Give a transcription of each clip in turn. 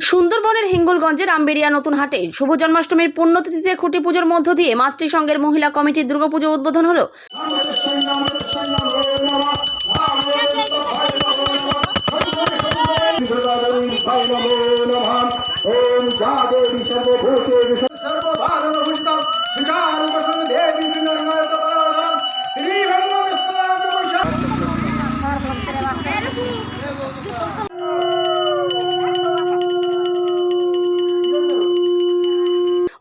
সুন্দরবনের হিঙ্গলগঞ্জের আম্বেরিয়া নতুন হাটে শুভ জন্মাষ্টমীর পুণ্যতিথিতে খুঁটি পুজোর মধ্য দিয়ে মাতৃসংঘের মহিলা কমিটির দুর্গাপুজো উদ্বোধন হলো।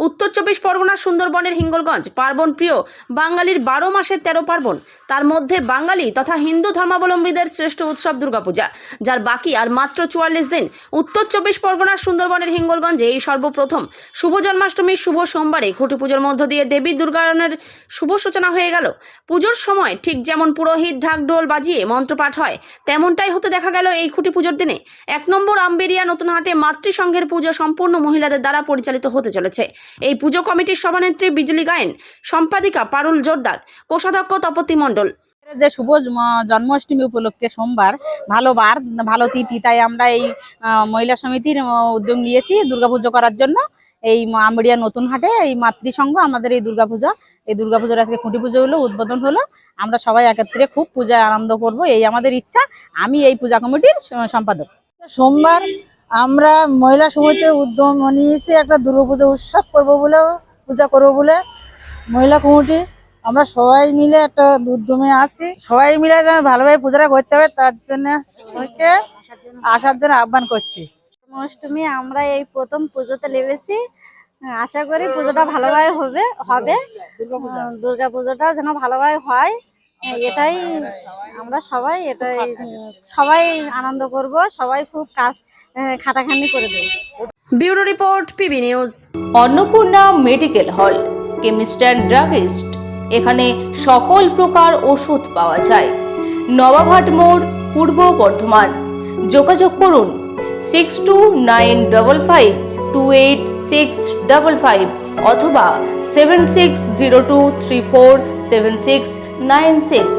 উত্তর 24 পরগনার সুন্দরবনের হিঙ্গলগঞ্জ পার্বণ প্রিয় বাঙালির 12 মাসের 13 পার্বণ, তার মধ্যে বাঙালি তথা হিন্দু ধর্মাবলম্বীদের শ্রেষ্ঠ উৎসব দুর্গাপূজা, যার বাকি আর মাত্র 44 দিন। উত্তর 24 পরগনার সুন্দরবনের হিঙ্গলগঞ্জে এই সর্বপ্রথম শুভ জন্মাষ্টমীর শুভ সোমবারে খুঁটি পুজোর মধ্য দিয়ে দেবী দুর্গায়নের শুভ সূচনা হয়ে গেল। পুজোর সময় ঠিক যেমন পুরোহিত ঢাকঢোল বাজিয়ে মন্ত্রপাঠ হয়, তেমনটাই হতে দেখা গেল এই খুঁটি পুজোর দিনে। 1 নম্বর আম্বেরিয়া নতুন হাটে মাতৃসংঘের পুজো সম্পূর্ণ মহিলাদের দ্বারা পরিচালিত হতে চলেছে। এই পুজো কমিটির সভানেত্রী বিজলি গায়েন, সম্পাদিকা পারুল জোরদার, কোষাধ্যক্ষ তপতি মণ্ডল। যে শুভ জন্মাষ্টমী উপলক্ষে সোমবার ভালো বার, ভালো তিথি, তাই আমরা এই মহিলা সমিতির উদ্যোগ নিয়েছি দুর্গাপুজো করার জন্য। এই আম্বেরিয়া নতুন হাটে এই মাতৃসংঘ আমাদের এই দুর্গাপুজোর আজকে খুঁটি পুজো হলো, উদ্বোধন হলো। আমরা সবাই একত্রে খুব পূজায় আনন্দ করব, এই আমাদের ইচ্ছা। আমি এই পূজা কমিটির সম্পাদক। সোমবার আমরা মহিলা সমিতির উদ্যম নিয়েছি একটা দুর্গাপুজো উৎসব পূজা করবো বলে মহিলা কমিটি আমরা সবাই মিলে একটা উদ্যমে আছি। সবাই মিলে ভালোভাবে পূজাটা করতে হবে, তার জন্য সবাইকে আসার জন্য আহ্বান করছি। জন্মাষ্টমী আমরা এই প্রথম পুজোতে লেগেছি, আশা করি পুজোটা ভালোভাবে হবে। দুর্গা পুজোটা যেন ভালোভাবে হয়, এটাই আমরা সবাই আনন্দ করব, সবাই খুব খাটাখাটনি করে দেব। Bureau report, PB news. Annapurna medical hall, chemist and druggist. এখানে সকল প্রকার ওষুধ পাওয়া যায়। নবাবহাট মোড়, পূর্ব বর্ধমান। যোগাযোগ করুন 6295528655 অথবা 7602347696।